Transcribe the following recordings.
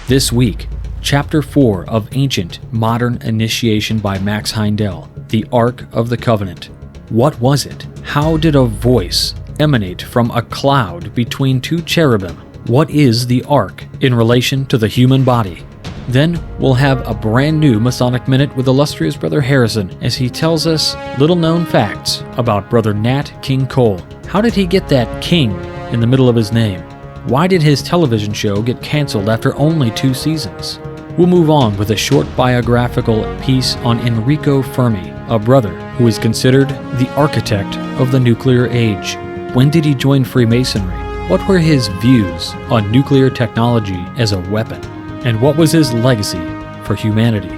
This week, Chapter 4 of Ancient Modern Initiation by Max Heindel, The Ark of the Covenant. What was it? How did a voice emanate from a cloud between two cherubim? What is the Ark in relation to the human body? Then we'll have a brand new Masonic Minute with Illustrious Brother Harrison as he tells us little-known facts about Brother Nat King Cole. How did he get that king in the middle of his name? Why did his television show get canceled after only 2 seasons? We'll move on with a short biographical piece on Enrico Fermi, a brother who is considered the architect of the nuclear age. When did he join Freemasonry? What were his views on nuclear technology as a weapon? And what was his legacy for humanity?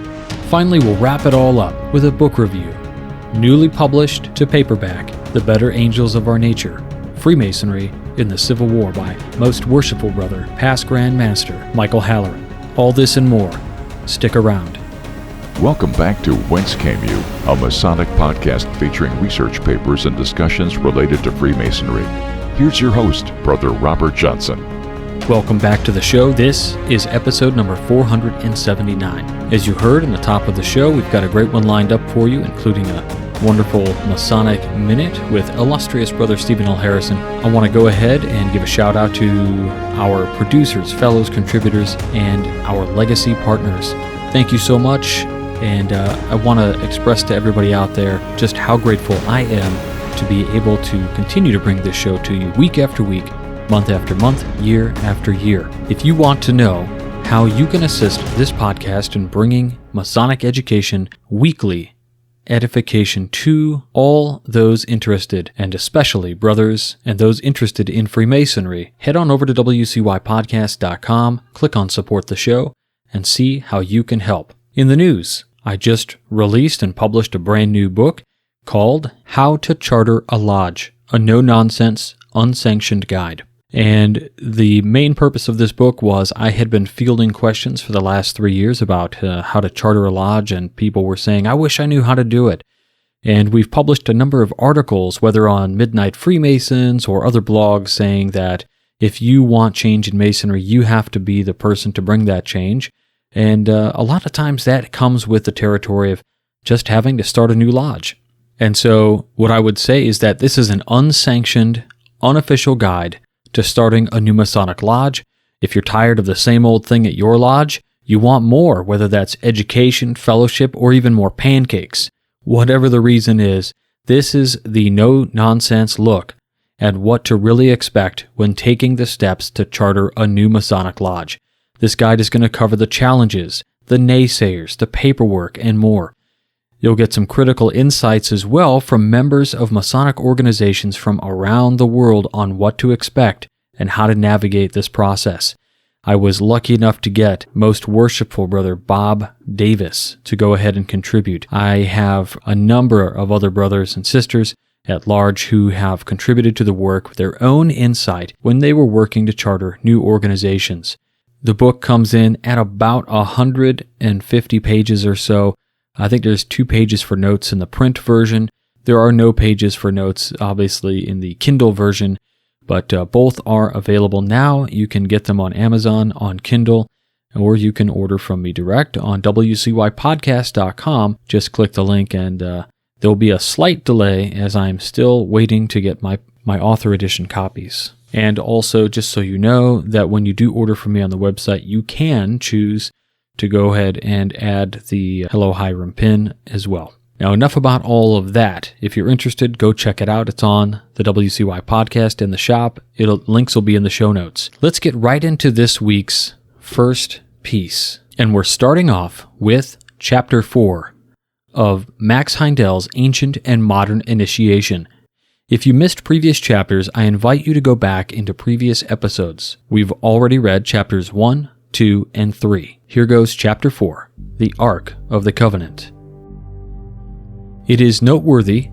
Finally, we'll wrap it all up with a book review. Newly published to paperback, The Better Angels of Our Nature, Freemasonry in the Civil War by Most Worshipful Brother, past Grandmaster Michael Halleran. All this and more. Stick around. Welcome back to Whence Came You, a Masonic podcast featuring research papers and discussions related to Freemasonry. Here's your host, Brother Robert Johnson. Welcome back to the show. This is episode number 479. As you heard in the top of the show, we've got a great one lined up for you, including a wonderful Masonic Minute with Illustrious Brother Stephen L. Harrison. I want to go ahead and give a shout out to our producers, fellows, contributors, and our legacy partners. Thank you so much, and I want to express to everybody out there just how grateful I am to be able to continue to bring this show to you week after week, month after month, year after year. If you want to know how you can assist this podcast in bringing Masonic education weekly edification to all those interested, and especially brothers and those interested in Freemasonry, head on over to wcypodcast.com, click on Support the Show, and see how you can help. In the news, I just released and published a brand new book called How to Charter a Lodge, a no-nonsense, unsanctioned guide. And the main purpose of this book was I had been fielding questions for the last 3 years about how to charter a lodge, and people were saying, I wish I knew how to do it. And we've published a number of articles, whether on Midnight Freemasons or other blogs, saying that if you want change in Masonry, you have to be the person to bring that change. And a lot of times that comes with the territory of just having to start a new lodge. And so what I would say is that this is an unsanctioned, unofficial guide to starting a new Masonic lodge. If you're tired of the same old thing at your lodge, you want more, whether that's education, fellowship, or even more pancakes. Whatever the reason is, this is the no-nonsense look at what to really expect when taking the steps to charter a new Masonic lodge. This guide is going to cover the challenges, the naysayers, the paperwork, and more. You'll get some critical insights as well from members of Masonic organizations from around the world on what to expect and how to navigate this process. I was lucky enough to get Most Worshipful Brother Bob Davis to go ahead and contribute. I have a number of other brothers and sisters at large who have contributed to the work with their own insight when they were working to charter new organizations. The book comes in at about 150 pages or so. I think there's 2 pages for notes in the print version. There are no pages for notes, obviously, in the Kindle version, but both are available now. You can get them on Amazon, on Kindle, or you can order from me direct on wcypodcast.com. Just click the link, and there'll be a slight delay as I'm still waiting to get my author edition copies. And also, just so you know, that when you do order from me on the website, you can choose to go ahead and add the Hello Hiram pin as well. Now, enough about all of that. If you're interested, go check it out. It's on the WCY podcast in the shop. Links will be in the show notes. Let's get right into this week's first piece. And we're starting off with Chapter 4 of Max Heindel's Ancient and Modern Initiation. If you missed previous chapters, I invite you to go back into previous episodes. We've already read chapters 1, 2, and 3. Here goes Chapter 4, The Ark of the Covenant. It is noteworthy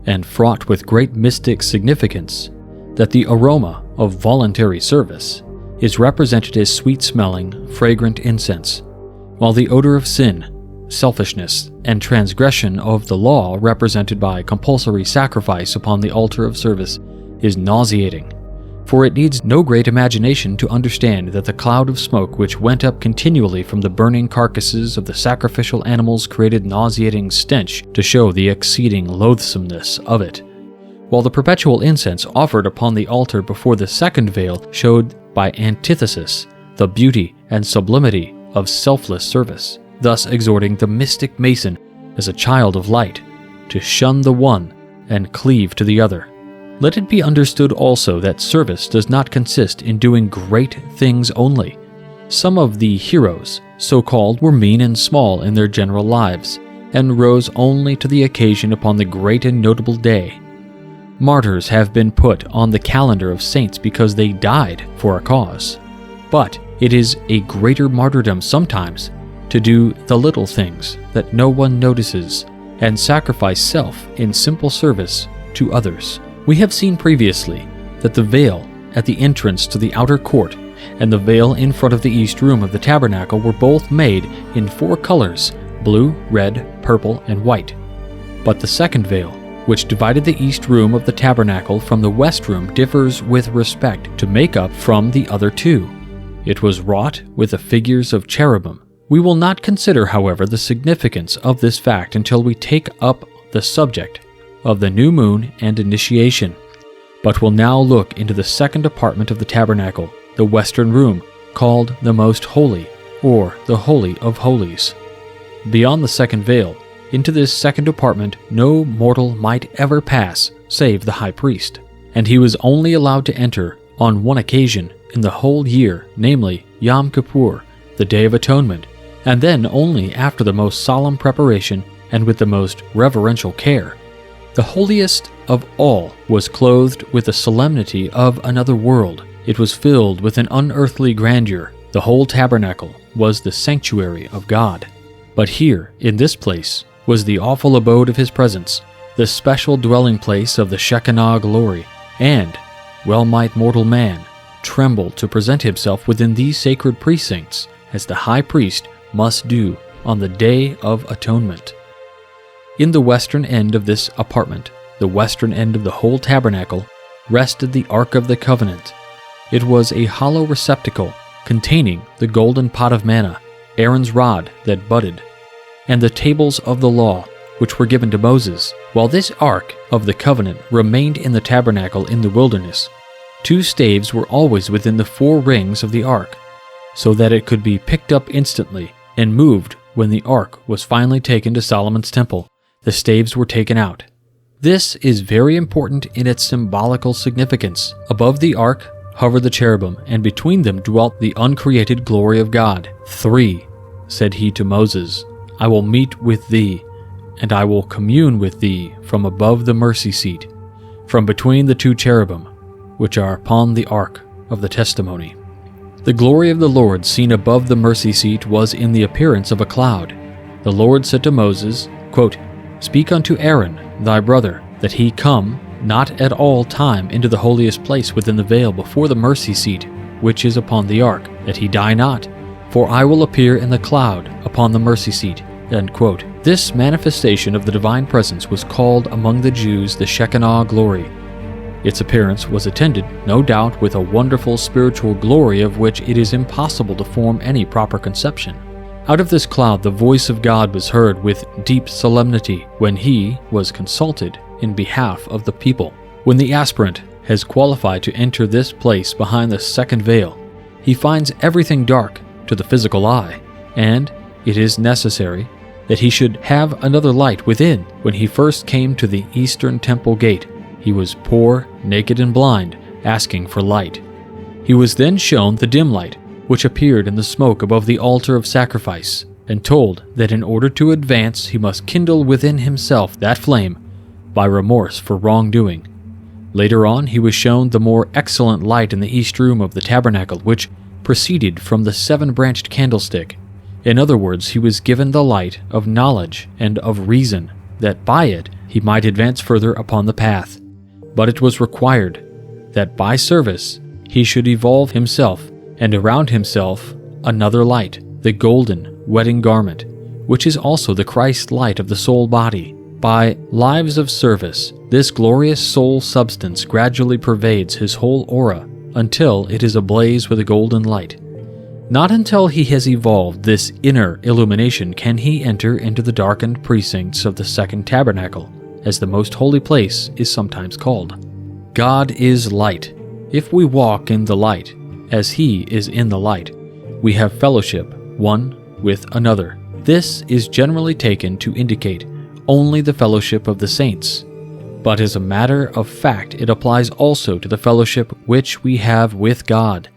and fraught with great mystic significance that the aroma of voluntary service is represented as sweet-smelling, fragrant incense, while the odor of sin, selfishness, and transgression of the law represented by compulsory sacrifice upon the altar of service is nauseating. For it needs no great imagination to understand that the cloud of smoke which went up continually from the burning carcasses of the sacrificial animals created nauseating stench to show the exceeding loathsomeness of it, while the perpetual incense offered upon the altar before the second veil showed by antithesis the beauty and sublimity of selfless service, thus exhorting the mystic Mason, as a child of light, to shun the one and cleave to the other. Let it be understood also that service does not consist in doing great things only. Some of the heroes, so-called, were mean and small in their general lives, and rose only to the occasion upon the great and notable day. Martyrs have been put on the calendar of saints because they died for a cause. But it is a greater martyrdom sometimes to do the little things that no one notices and sacrifice self in simple service to others. We have seen previously that the veil at the entrance to the outer court and the veil in front of the east room of the tabernacle were both made in 4 colors, blue, red, purple, and white. But the second veil, which divided the east room of the tabernacle from the west room, differs with respect to make up from the other 2. It was wrought with the figures of cherubim. We will not consider, however, the significance of this fact until we take up the subject of the new moon and initiation, but will now look into the second apartment of the tabernacle, the western room, called the Most Holy, or the Holy of Holies. Beyond the second veil, into this second apartment no mortal might ever pass save the high priest, and he was only allowed to enter on one occasion in the whole year, namely Yom Kippur, the Day of Atonement, and then only after the most solemn preparation and with the most reverential care. The holiest of all was clothed with the solemnity of another world. It was filled with an unearthly grandeur. The whole tabernacle was the sanctuary of God. But here, in this place, was the awful abode of his presence, the special dwelling place of the Shekinah glory, and well might mortal man tremble to present himself within these sacred precincts, as the high priest must do on the Day of Atonement. In the western end of this apartment, the western end of the whole tabernacle, rested the Ark of the Covenant. It was a hollow receptacle containing the golden pot of manna, Aaron's rod that budded, and the tables of the law, which were given to Moses. While this Ark of the Covenant remained in the tabernacle in the wilderness, 2 staves were always within the 4 rings of the Ark, so that it could be picked up instantly and moved when the Ark was finally taken to Solomon's temple. The staves were taken out. This is very important in its symbolical significance. Above the Ark hovered the cherubim, and between them dwelt the uncreated glory of God. 3, said he to Moses, I will meet with thee, and I will commune with thee from above the mercy seat, from between the 2 cherubim, which are upon the Ark of the testimony. The glory of the Lord seen above the mercy seat was in the appearance of a cloud. The Lord said to Moses, quote, Speak unto Aaron, thy brother, that he come not at all time into the holiest place within the veil before the mercy seat, which is upon the ark, that he die not. For I will appear in the cloud upon the mercy seat. End quote. This manifestation of the divine presence was called among the Jews the Shekinah glory. Its appearance was attended, no doubt, with a wonderful spiritual glory of which it is impossible to form any proper conception. Out of this cloud the voice of God was heard with deep solemnity when he was consulted in behalf of the people. When the aspirant has qualified to enter this place behind the second veil, he finds everything dark to the physical eye, and it is necessary that he should have another light within. When he first came to the eastern temple gate, he was poor, naked, and blind, asking for light. He was then shown the dim light, which appeared in the smoke above the altar of sacrifice, and told that in order to advance he must kindle within himself that flame by remorse for wrongdoing. Later on he was shown the more excellent light in the east room of the tabernacle, which proceeded from the 7-branched candlestick. In other words, he was given the light of knowledge and of reason, that by it he might advance further upon the path. But it was required that by service he should evolve himself, and around himself another light, the golden wedding garment, which is also the Christ light of the soul body. By lives of service, this glorious soul substance gradually pervades his whole aura, until it is ablaze with a golden light. Not until he has evolved this inner illumination can he enter into the darkened precincts of the second tabernacle, as the most holy place is sometimes called. God is light. If we walk in the light, as he is in the light, we have fellowship one with another. This is generally taken to indicate only the fellowship of the saints. But as a matter of fact, it applies also to the fellowship which we have with God.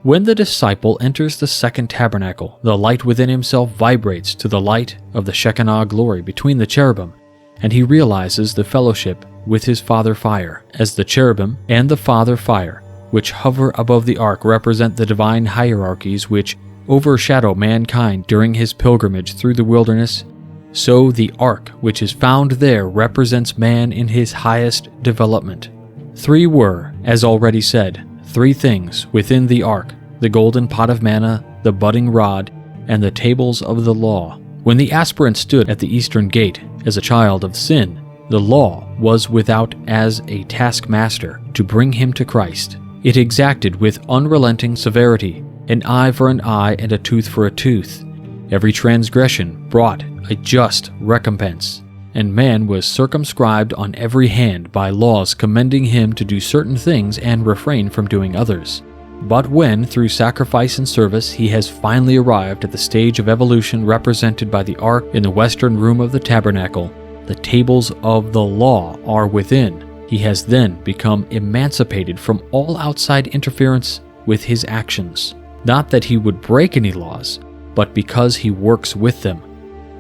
When the disciple enters the second tabernacle, the light within himself vibrates to the light of the Shekinah glory between the cherubim, and he realizes the fellowship with his Father Fire, as the cherubim and the Father Fire, which hover above the ark, represent the divine hierarchies which overshadow mankind during his pilgrimage through the wilderness. So the ark which is found there represents man in his highest development. 3 were, as already said, 3 things within the ark: the golden pot of manna, the budding rod, and the tables of the law. When the aspirant stood at the eastern gate as a child of sin, the law was without as a taskmaster to bring him to Christ. It exacted with unrelenting severity an eye for an eye and a tooth for a tooth. Every transgression brought a just recompense, and man was circumscribed on every hand by laws commending him to do certain things and refrain from doing others. But when, through sacrifice and service, he has finally arrived at the stage of evolution represented by the ark in the western room of the tabernacle, the tables of the law are within. He has then become emancipated from all outside interference with his actions. Not that he would break any laws, but because he works with them.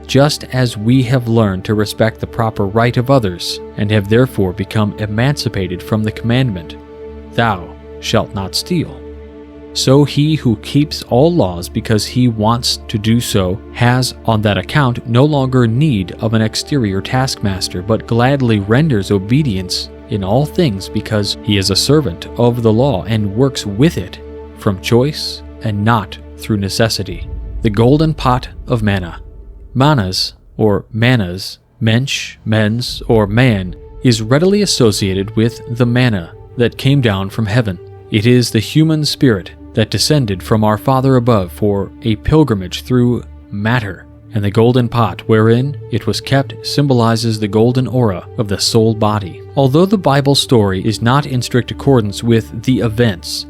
Just as we have learned to respect the proper right of others, and have therefore become emancipated from the commandment, "Thou shalt not steal," so he who keeps all laws because he wants to do so has, on that account, no longer need of an exterior taskmaster, but gladly renders obedience in all things because he is a servant of the law and works with it from choice and not through necessity. The golden pot of manna. Manas, or manas, mensch, mens, or man, is readily associated with the manna that came down from heaven. It is the human spirit that descended from our Father above for a pilgrimage through matter, and the golden pot wherein it was kept symbolizes the golden aura of the soul body. Although the Bible story is not in strict accordance with the events,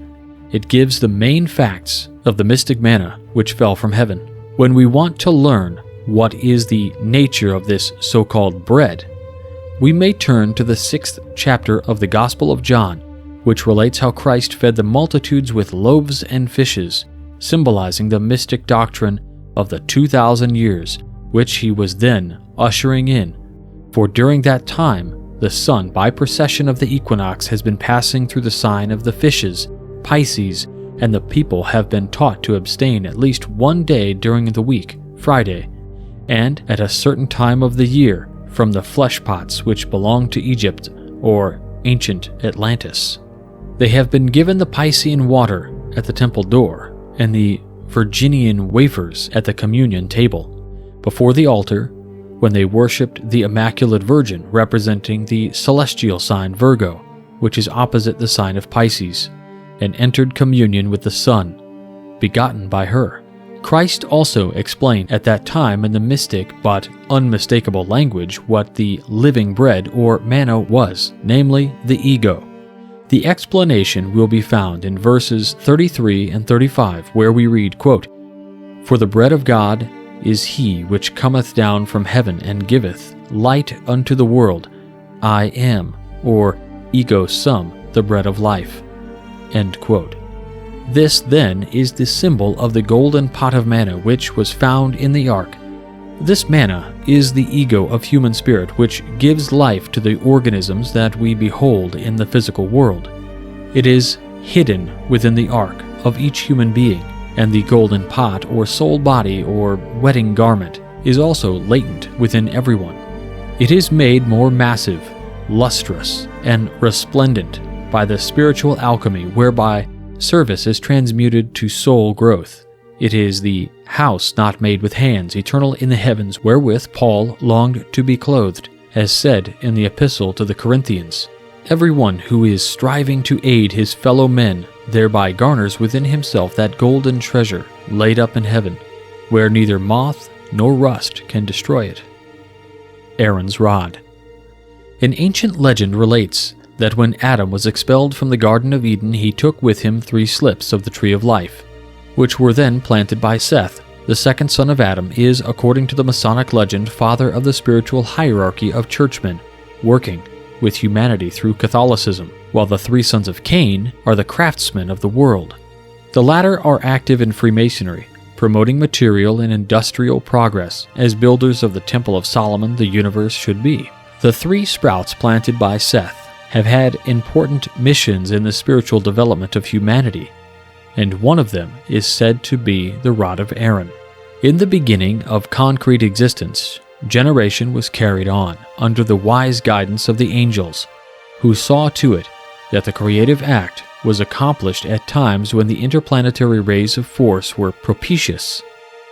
it gives the main facts of the mystic manna which fell from heaven. When we want to learn what is the nature of this so-called bread, we may turn to the 6th chapter of the Gospel of John, which relates how Christ fed the multitudes with loaves and fishes, symbolizing the mystic doctrine of the 2,000 years, which he was then ushering in. For during that time, the sun, by precession of the equinox, has been passing through the sign of the fishes, Pisces, and the people have been taught to abstain at least one day during the week, Friday, and at a certain time of the year, from the flesh pots which belong to Egypt, or ancient Atlantis. They have been given the Piscean water at the temple door, and the Virginian wafers at the communion table, before the altar, when they worshipped the Immaculate Virgin, representing the celestial sign Virgo, which is opposite the sign of Pisces, and entered communion with the Son, begotten by her. Christ also explained at that time in the mystic but unmistakable language what the living bread or manna was, namely the ego. The explanation will be found in verses 33 and 35, where we read, quote, "For the bread of God is he which cometh down from heaven and giveth light unto the world. I am, or ego sum, the bread of life." End quote. This, then, is the symbol of the golden pot of manna which was found in the ark. This manna is the ego of human spirit which gives life to the organisms that we behold in the physical world. It is hidden within the ark of each human being, and the golden pot or soul body or wedding garment is also latent within everyone. It is made more massive, lustrous, and resplendent by the spiritual alchemy whereby service is transmuted to soul growth. It is the house not made with hands, eternal in the heavens, wherewith Paul longed to be clothed, as said in the epistle to the Corinthians. Everyone who is striving to aid his fellow men thereby garners within himself that golden treasure laid up in heaven, where neither moth nor rust can destroy it. Aaron's Rod. An ancient legend relates that when Adam was expelled from the Garden of Eden, he took with him 3 slips of the tree of life, which were then planted by Seth. The second son of Adam is, according to the Masonic legend, father of the spiritual hierarchy of churchmen, working with humanity through Catholicism, while the 3 sons of Cain are the craftsmen of the world. The latter are active in Freemasonry, promoting material and industrial progress, as builders of the Temple of Solomon the universe should be. The 3 sprouts planted by Seth have had important missions in the spiritual development of humanity, and one of them is said to be the Rod of Aaron. In the beginning of concrete existence, generation was carried on under the wise guidance of the angels, who saw to it that the creative act was accomplished at times when the interplanetary rays of force were propitious,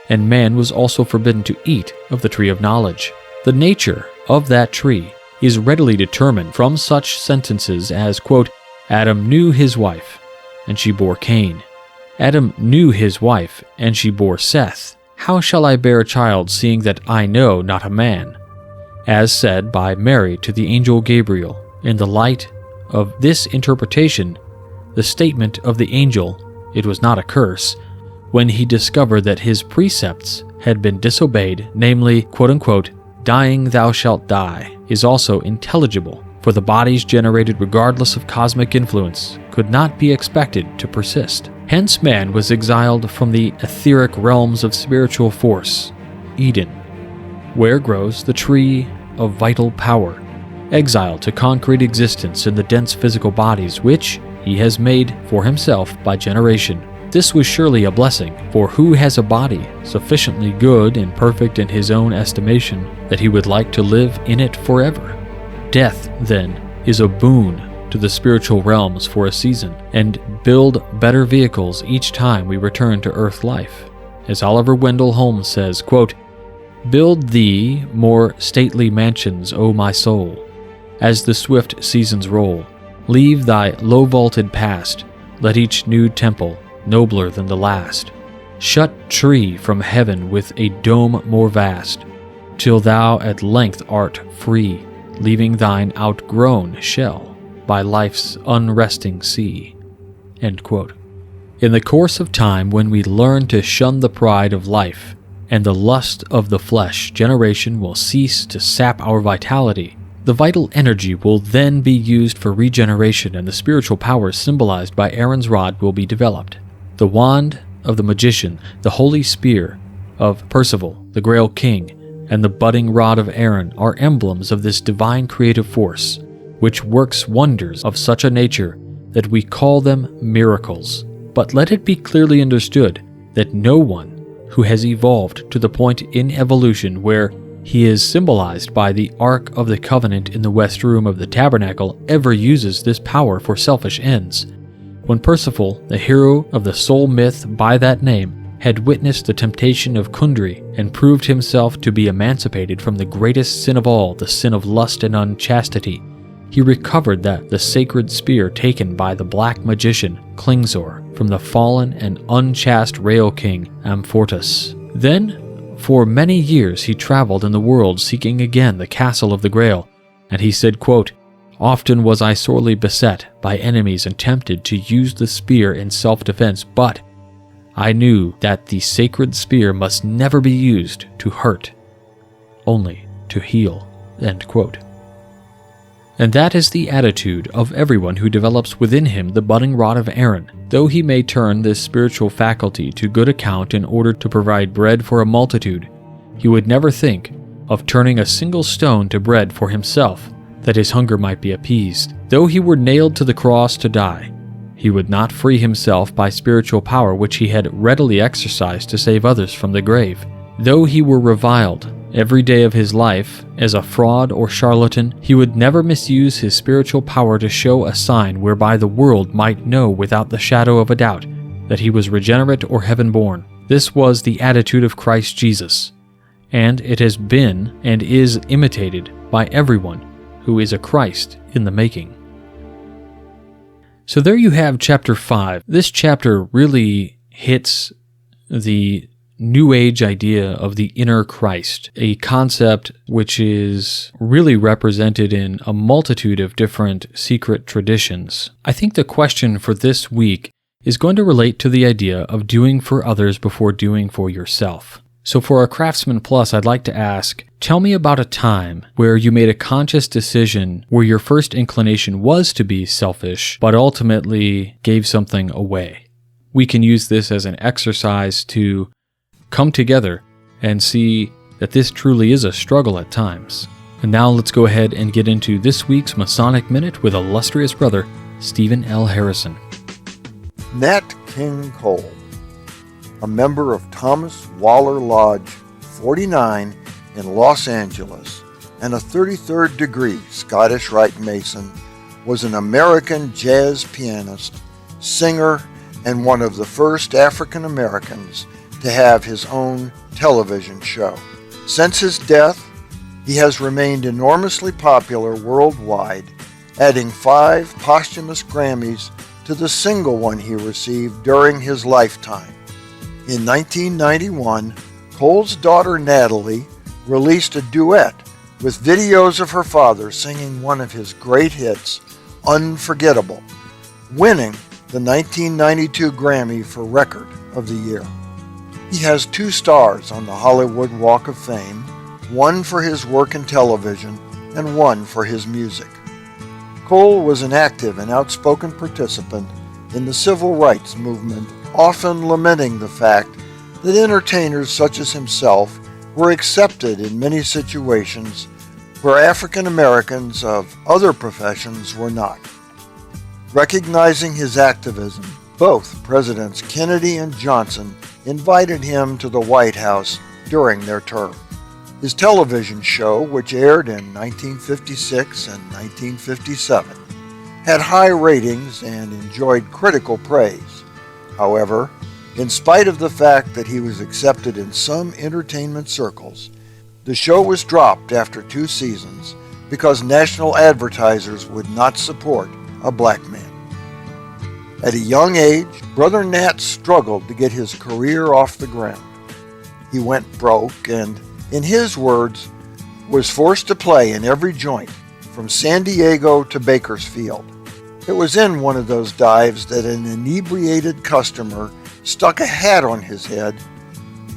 and man was also forbidden to eat of the tree of knowledge. The nature of that tree is readily determined from such sentences as, quote, Adam knew his wife, and she bore Cain. Adam knew his wife, and she bore Seth. How shall I bear a child, seeing that I know not a man? As said by Mary to the angel Gabriel. In the light of this interpretation, the statement of the angel, it was not a curse, when he discovered that his precepts had been disobeyed, namely, quote-unquote, dying thou shalt die, is also intelligible, for the bodies generated regardless of cosmic influence could not be expected to persist. Hence man was exiled from the etheric realms of spiritual force, Eden, where grows the tree of vital power, exiled to concrete existence in the dense physical bodies which he has made for himself by generation. This was surely a blessing, for who has a body sufficiently good and perfect in his own estimation that he would like to live in it forever? Death, then, is a boon to the spiritual realms for a season, and build better vehicles each time we return to earth life. As Oliver Wendell Holmes says, quote, build thee more stately mansions, O my soul, as the swift seasons roll. Leave thy low-vaulted past, let each new temple nobler than the last. Shut tree from heaven with a dome more vast, till thou at length art free, leaving thine outgrown shell by life's unresting sea. End quote. In the course of time, when we learn to shun the pride of life and the lust of the flesh, generation will cease to sap our vitality. The vital energy will then be used for regeneration, and the spiritual powers symbolized by Aaron's rod will be developed. The wand of the magician, the holy spear of Percival, the Grail King, and the budding rod of Aaron are emblems of this divine creative force, which works wonders of such a nature that we call them miracles. But let it be clearly understood that no one who has evolved to the point in evolution where he is symbolized by the Ark of the Covenant in the west room of the tabernacle ever uses this power for selfish ends. When Percival, the hero of the soul myth by that name, had witnessed the temptation of Kundry and proved himself to be emancipated from the greatest sin of all, the sin of lust and unchastity, he recovered the sacred spear taken by the black magician Klingsor from the fallen and unchaste Rail King Amfortas. Then, for many years he traveled in the world seeking again the castle of the Grail, and he said, quote, often was I sorely beset by enemies and tempted to use the spear in self-defense, but I knew that the sacred spear must never be used to hurt, only to heal. End quote. And that is the attitude of everyone who develops within him the budding rod of Aaron. Though he may turn this spiritual faculty to good account in order to provide bread for a multitude, he would never think of turning a single stone to bread for himself, that his hunger might be appeased. Though he were nailed to the cross to die, he would not free himself by spiritual power which he had readily exercised to save others from the grave. Though he were reviled every day of his life as a fraud or charlatan, he would never misuse his spiritual power to show a sign whereby the world might know without the shadow of a doubt that he was regenerate or heaven-born. This was the attitude of Christ Jesus, and it has been and is imitated by everyone who is a Christ in the making. So there you have chapter 5. This chapter really hits the New Age idea of the inner Christ, a concept which is really represented in a multitude of different secret traditions. I think the question for this week is going to relate to the idea of doing for others before doing for yourself. So for our Craftsman Plus, I'd like to ask, tell me about a time where you made a conscious decision where your first inclination was to be selfish, but ultimately gave something away. We can use this as an exercise to come together and see that this truly is a struggle at times. And now let's go ahead and get into this week's Masonic Minute with Illustrious Brother Stephen L. Harrison. Nat King Cole, a member of Thomas Waller Lodge 49 in Los Angeles and a 33rd degree Scottish Rite Mason, was an American jazz pianist, singer, and one of the first African Americans to have his own television show. Since his death, he has remained enormously popular worldwide, adding 5 posthumous Grammys to the single one he received during his lifetime. In 1991, Cole's daughter Natalie released a duet with videos of her father singing one of his great hits, Unforgettable, winning the 1992 Grammy for Record of the Year. He has 2 stars on the Hollywood Walk of Fame, one for his work in television and one for his music. Cole was an active and outspoken participant in the civil rights movement, often lamenting the fact that entertainers such as himself were accepted in many situations where African Americans of other professions were not. Recognizing his activism, both Presidents Kennedy and Johnson invited him to the White House during their term. His television show, which aired in 1956 and 1957, had high ratings and enjoyed critical praise. However, in spite of the fact that he was accepted in some entertainment circles, the show was dropped after 2 seasons because national advertisers would not support a black man. At a young age, Brother Nat struggled to get his career off the ground. He went broke and, in his words, was forced to play in every joint, from San Diego to Bakersfield. It was in one of those dives that an inebriated customer stuck a hat on his head,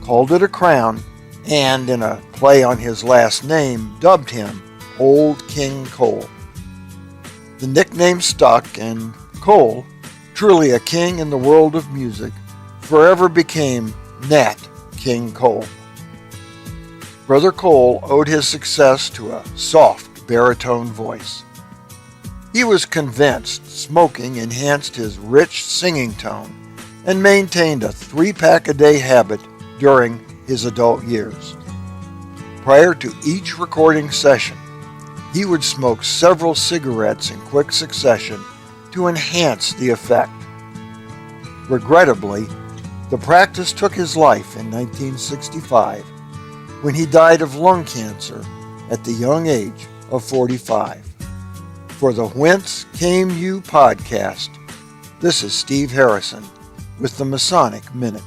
called it a crown, and, in a play on his last name, dubbed him Old King Cole. The nickname stuck, and Cole, truly a king in the world of music, forever became Nat King Cole. Brother Cole owed his success to a soft baritone voice. He was convinced smoking enhanced his rich singing tone and maintained a 3-pack-a-day habit during his adult years. Prior to each recording session, he would smoke several cigarettes in quick succession to enhance the effect. Regrettably, the practice took his life in 1965 when he died of lung cancer at the young age of 45. For the Whence Came You podcast, this is Steve Harrison with the Masonic Minute.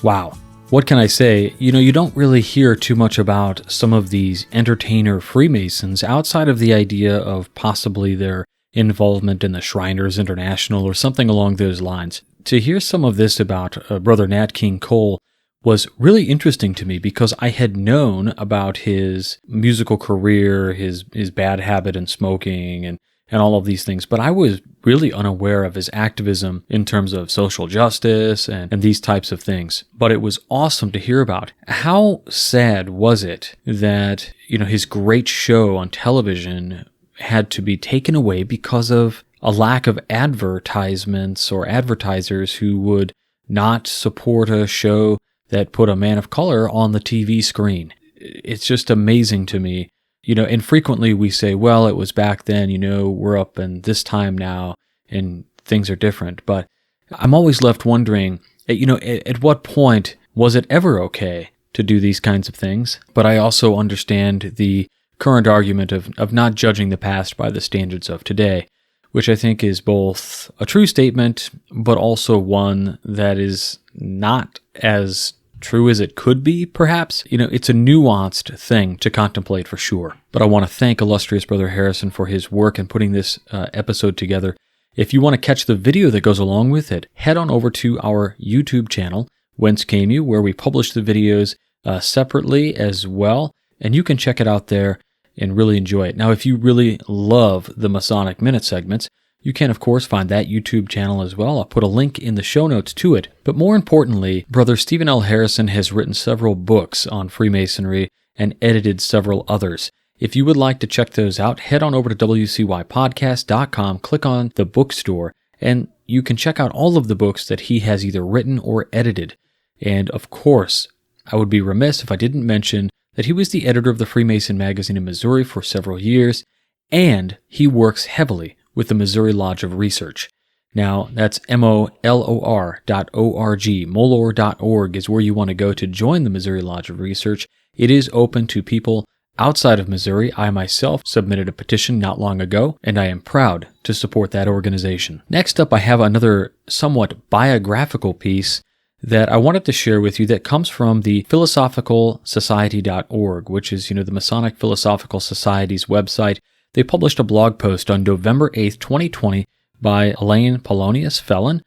Wow. What can I say? You don't really hear too much about some of these entertainer Freemasons outside of the idea of possibly their involvement in the Shriners International or something along those lines. To hear some of this about Brother Nat King Cole was really interesting to me because I had known about his musical career, his bad habit in smoking, and all of these things, but I was really unaware of his activism in terms of social justice and these types of things. But it was awesome to hear about. How sad was it that, his great show on television had to be taken away because of a lack of advertisements or advertisers who would not support a show that put a man of color on the TV screen. It's just amazing to me. And frequently we say, well, it was back then, we're up in this time now and things are different. But I'm always left wondering, at what point was it ever okay to do these kinds of things? But I also understand the current argument of not judging the past by the standards of today. which I think is both a true statement, but also one that is not as true as it could be, perhaps. It's a nuanced thing to contemplate for sure. But I want to thank Illustrious Brother Harrison for his work in putting this episode together. If you want to catch the video that goes along with it, head on over to our YouTube channel, Whence Came You, where we publish the videos separately as well, and you can check it out there and really enjoy it. Now, if you really love the Masonic Minute segments, you can, of course, find that YouTube channel as well. I'll put a link in the show notes to it. But more importantly, Brother Stephen L. Harrison has written several books on Freemasonry and edited several others. If you would like to check those out, head on over to wcypodcast.com, click on the bookstore, and you can check out all of the books that he has either written or edited. And of course, I would be remiss if I didn't mention that he was the editor of the Freemason magazine in Missouri for several years, and he works heavily with the Missouri Lodge of Research. Now, that's molor.org. Molor.org is where you want to go to join the Missouri Lodge of Research. It is open to people outside of Missouri. I myself submitted a petition not long ago, and I am proud to support that organization. Next up, I have another somewhat biographical piece that I wanted to share with you that comes from the philosophicalsociety.org, which is, the Masonic Philosophical Society's website. They published a blog post on November 8th, 2020 by Elaine Polonius Pellin,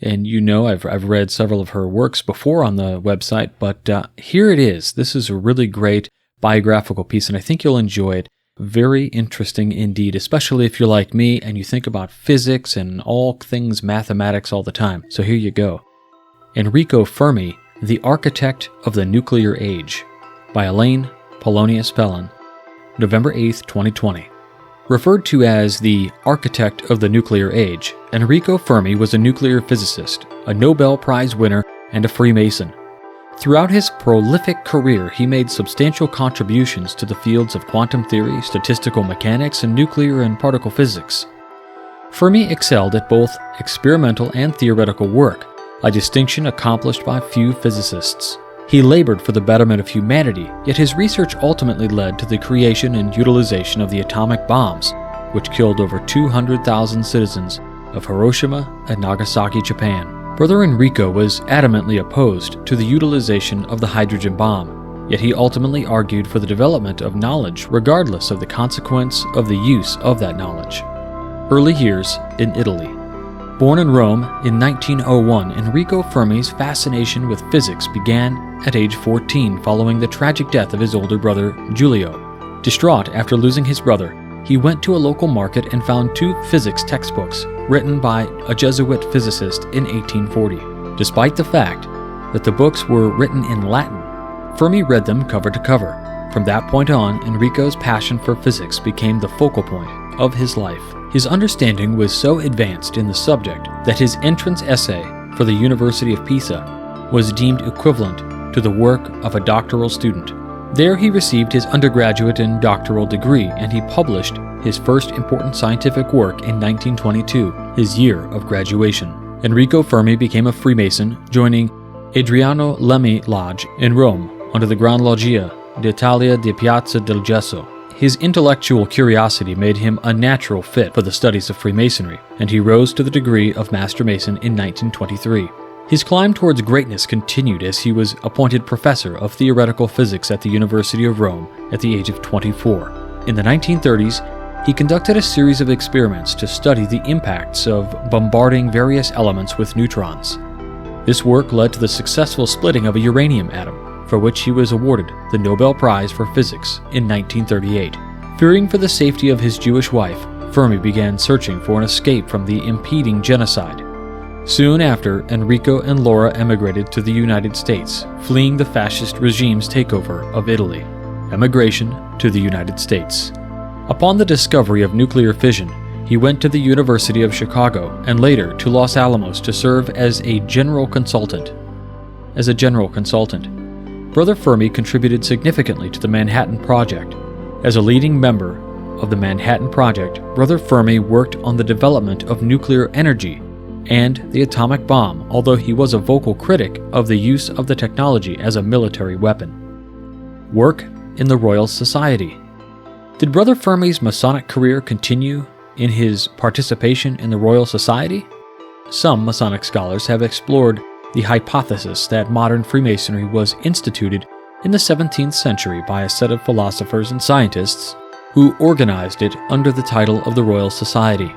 and I've read several of her works before on the website, but here it is. This is a really great biographical piece, and I think you'll enjoy it. Very interesting indeed, especially if you're like me and you think about physics and all things mathematics all the time. So here you go. Enrico Fermi, The Architect of the Nuclear Age, by Elaine Polonius Pellin, November 8th, 2020. Referred to as the architect of the nuclear age, Enrico Fermi was a nuclear physicist, a Nobel Prize winner, and a Freemason. Throughout his prolific career, he made substantial contributions to the fields of quantum theory, statistical mechanics, and nuclear and particle physics. Fermi excelled at both experimental and theoretical work, a distinction accomplished by few physicists. He labored for the betterment of humanity, yet his research ultimately led to the creation and utilization of the atomic bombs, which killed over 200,000 citizens of Hiroshima and Nagasaki, Japan. Brother Enrico was adamantly opposed to the utilization of the hydrogen bomb, yet he ultimately argued for the development of knowledge regardless of the consequence of the use of that knowledge. Early years in Italy. Born in Rome in 1901, Enrico Fermi's fascination with physics began at age 14 following the tragic death of his older brother, Giulio. Distraught after losing his brother, he went to a local market and found 2 physics textbooks written by a Jesuit physicist in 1840. Despite the fact that the books were written in Latin, Fermi read them cover to cover. From that point on, Enrico's passion for physics became the focal point of his life. His understanding was so advanced in the subject that his entrance essay for the University of Pisa was deemed equivalent to the work of a doctoral student. There he received his undergraduate and doctoral degree, and he published his first important scientific work in 1922, his year of graduation. Enrico Fermi became a Freemason, joining Adriano Lemmi Lodge in Rome under the Gran Loggia d'Italia di Piazza del Gesso. His intellectual curiosity made him a natural fit for the studies of Freemasonry, and he rose to the degree of Master Mason in 1923. His climb towards greatness continued as he was appointed professor of theoretical physics at the University of Rome at the age of 24. In the 1930s, he conducted a series of experiments to study the impacts of bombarding various elements with neutrons. This work led to the successful splitting of a uranium atom, for which he was awarded the Nobel Prize for Physics in 1938. Fearing for the safety of his Jewish wife, Fermi began searching for an escape from the impending genocide. Soon after, Enrico and Laura emigrated to the United States, fleeing the fascist regime's takeover of Italy. Emigration to the United States. Upon the discovery of nuclear fission, he went to the University of Chicago and later to Los Alamos to serve as a general consultant. Brother Fermi contributed significantly to the Manhattan Project. As a leading member of the Manhattan Project, Brother Fermi worked on the development of nuclear energy and the atomic bomb, although he was a vocal critic of the use of the technology as a military weapon. Work in the Royal Society. Did Brother Fermi's Masonic career continue in his participation in the Royal Society? Some Masonic scholars have explored the hypothesis that modern Freemasonry was instituted in the 17th century by a set of philosophers and scientists who organized it under the title of the Royal Society.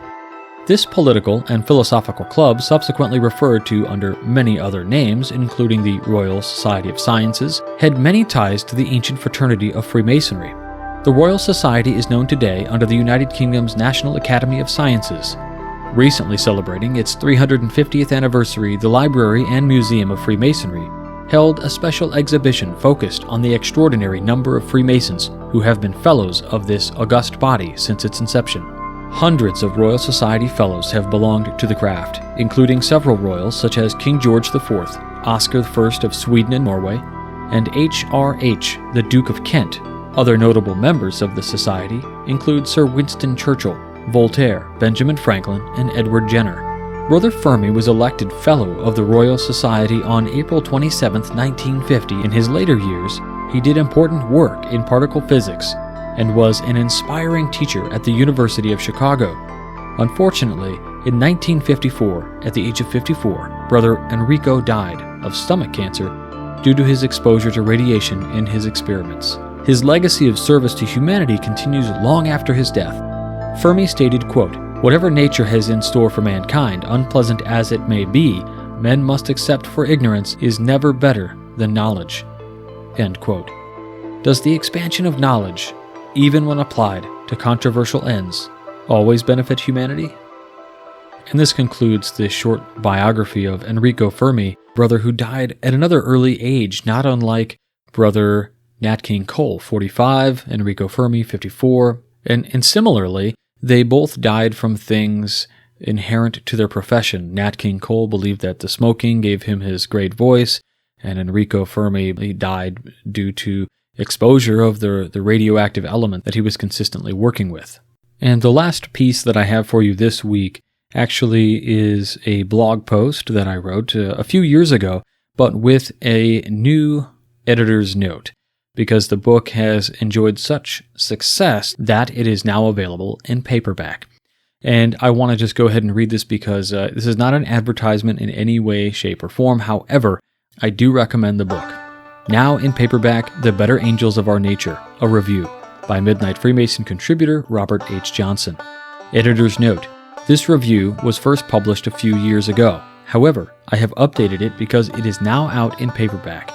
This political and philosophical club, subsequently referred to under many other names, including the Royal Society of Sciences, had many ties to the ancient fraternity of Freemasonry. The Royal Society is known today under the United Kingdom's National Academy of Sciences. Recently celebrating its 350th anniversary, the Library and Museum of Freemasonry held a special exhibition focused on the extraordinary number of Freemasons who have been fellows of this august body since its inception. Hundreds of Royal Society fellows have belonged to the craft, including several royals such as King George IV, Oscar I of Sweden and Norway, and H.R.H., the Duke of Kent. Other notable members of the society include Sir Winston Churchill, Voltaire, Benjamin Franklin, and Edward Jenner. Brother Fermi was elected Fellow of the Royal Society on April 27, 1950. In his later years, he did important work in particle physics and was an inspiring teacher at the University of Chicago. Unfortunately, in 1954, at the age of 54, Brother Enrico died of stomach cancer due to his exposure to radiation in his experiments. His legacy of service to humanity continues long after his death. Fermi stated, quote, "Whatever nature has in store for mankind, unpleasant as it may be, men must accept, for ignorance is never better than knowledge." End quote. Does the expansion of knowledge, even when applied to controversial ends, always benefit humanity? And this concludes this short biography of Enrico Fermi, brother who died at another early age, not unlike Brother Nat King Cole, 45, Enrico Fermi, 54, and similarly, they both died from things inherent to their profession. Nat King Cole believed that the smoking gave him his great voice, and Enrico Fermi died due to exposure of the radioactive element that he was consistently working with. And the last piece that I have for you this week actually is a blog post that I wrote a few years ago, but with a new editor's note, because the book has enjoyed such success that it is now available in paperback. And I want to just go ahead and read this because this is not an advertisement in any way, shape, or form. However, I do recommend the book. Now in paperback, The Better Angels of Our Nature, a review, by Midnight Freemason contributor Robert H. Johnson. Editor's note: this review was first published a few years ago. However, I have updated it because it is now out in paperback.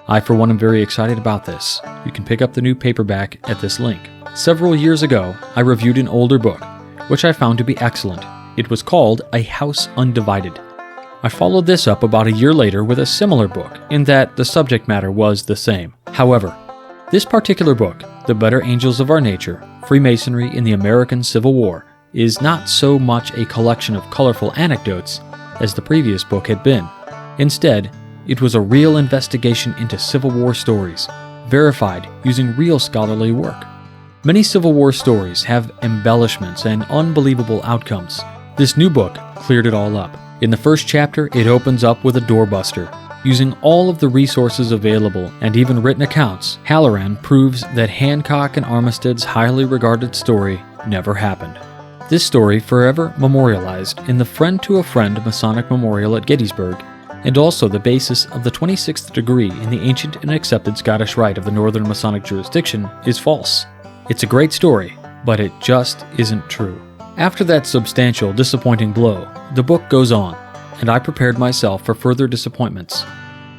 I, for one, am very excited about this. You can pick up the new paperback at this link. Several years ago, I reviewed an older book, which I found to be excellent. It was called A House Undivided. I followed this up about a year later with a similar book, in that the subject matter was the same. However, this particular book, The Better Angels of Our Nature, Freemasonry in the American Civil War, is not so much a collection of colorful anecdotes as the previous book had been. Instead, it was a real investigation into Civil War stories, verified using real scholarly work. Many Civil War stories have embellishments and unbelievable outcomes. This new book cleared it all up. In the first chapter, it opens up with a doorbuster. Using all of the resources available and even written accounts, Halleran proves that Hancock and Armistead's highly regarded story never happened. This story forever memorialized in the Friend to a Friend Masonic Memorial at Gettysburg, and also the basis of the 26th degree in the ancient and accepted Scottish Rite of the Northern Masonic jurisdiction, is false. It's a great story, but it just isn't true. After that substantial, disappointing blow, the book goes on, and I prepared myself for further disappointments.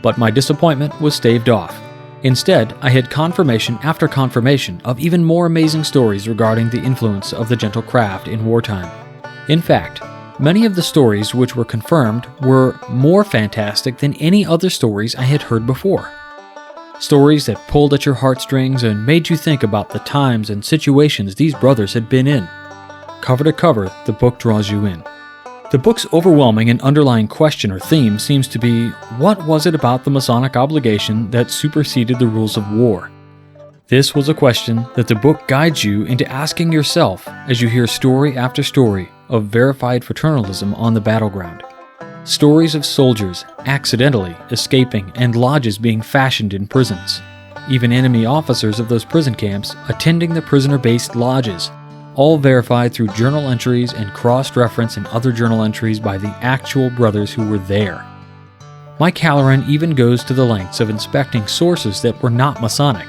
But my disappointment was staved off. Instead, I had confirmation after confirmation of even more amazing stories regarding the influence of the gentle craft in wartime. In fact, many of the stories which were confirmed were more fantastic than any other stories I had heard before. Stories that pulled at your heartstrings and made you think about the times and situations these brothers had been in. Cover to cover, the book draws you in. The book's overwhelming and underlying question or theme seems to be, what was it about the Masonic obligation that superseded the rules of war? This was a question that the book guides you into asking yourself as you hear story after story of verified fraternalism on the battleground. Stories of soldiers accidentally escaping and lodges being fashioned in prisons. Even enemy officers of those prison camps attending the prisoner-based lodges. all verified through journal entries and cross-reference in other journal entries by the actual brothers who were there. Mike Halleran even goes to the lengths of inspecting sources that were not Masonic.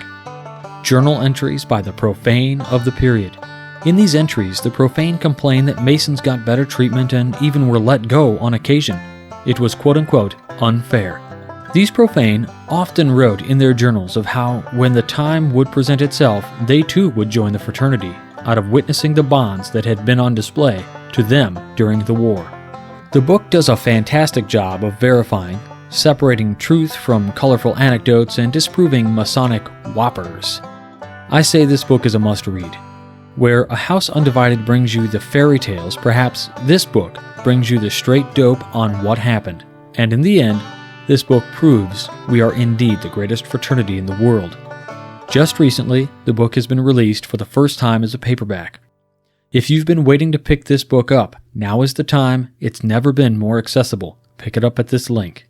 Journal entries by the profane of the period. In these entries, the profane complain that Masons got better treatment and even were let go on occasion. It was quote-unquote unfair. These profane often wrote in their journals of how, when the time would present itself, they too would join the fraternity, out of witnessing the bonds that had been on display to them during the war. The book does a fantastic job of verifying, separating truth from colorful anecdotes, and disproving Masonic whoppers. I say this book is a must-read. Where A House Undivided brings you the fairy tales, perhaps this book brings you the straight dope on what happened. And in the end, this book proves we are indeed the greatest fraternity in the world. Just recently, the book has been released for the first time as a paperback. If you've been waiting to pick this book up, now is the time. It's never been more accessible. Pick it up at this link.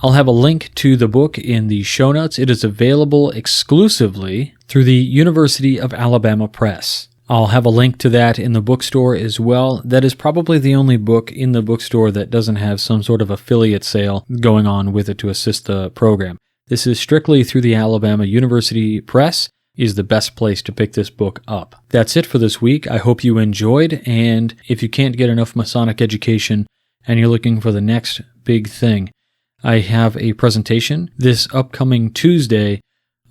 I'll have a link to the book in the show notes. It is available exclusively through the University of Alabama Press. I'll have a link to that in the bookstore as well. That is probably the only book in the bookstore that doesn't have some sort of affiliate sale going on with it to assist the program. This is strictly through the Alabama University Press, is the best place to pick this book up. That's it for this week. I hope you enjoyed, and if you can't get enough Masonic education and you're looking for the next big thing, I have a presentation this upcoming Tuesday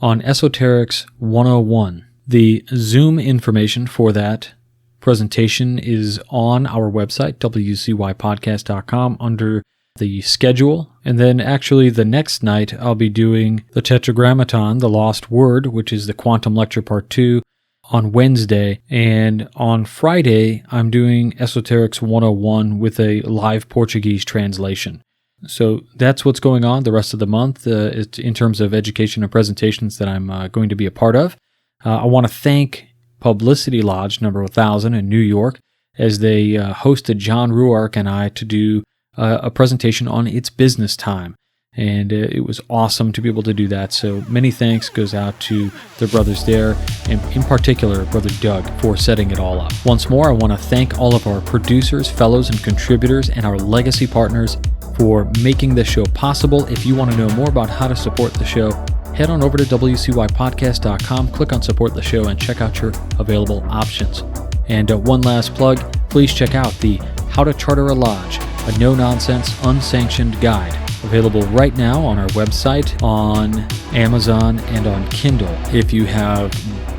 on Esoterics 101. The Zoom information for that presentation is on our website, wcypodcast.com, under the schedule. And then actually the next night I'll be doing the Tetragrammaton, the Lost Word, which is the Quantum Lecture Part 2, on Wednesday. And on Friday, I'm doing Esoterics 101 with a live Portuguese translation. So that's what's going on the rest of the month in terms of education and presentations that I'm going to be a part of. I want to thank Publicity Lodge number 1000 in New York as they hosted John Ruark and I to do a presentation on its business time. And it was awesome to be able to do that. So many thanks goes out to the brothers there, and in particular, Brother Doug, for setting it all up. Once more, I want to thank all of our producers, fellows, and contributors, and our legacy partners for making this show possible. If you want to know more about how to support the show, head on over to wcypodcast.com, click on Support the Show, and check out your available options. And one last plug, please check out the How to Charter a Lodge, a no-nonsense, unsanctioned guide, available right now on our website, on Amazon, and on Kindle. If you have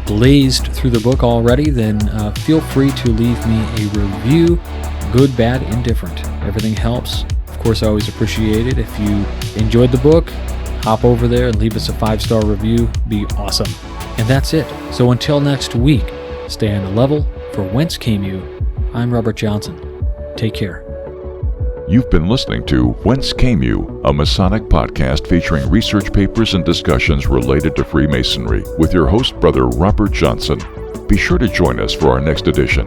blazed through the book already, then feel free to leave me a review, good, bad, indifferent. Everything helps. Of course, I always appreciate it. If you enjoyed the book, hop over there and leave us a 5-star review. Be awesome. And that's it. So until next week, stay on the level. For Whence Came You, I'm Robert Johnson. Take care. You've been listening to Whence Came You, a Masonic podcast featuring research papers and discussions related to Freemasonry with your host, Brother Robert Johnson. Be sure to join us for our next edition.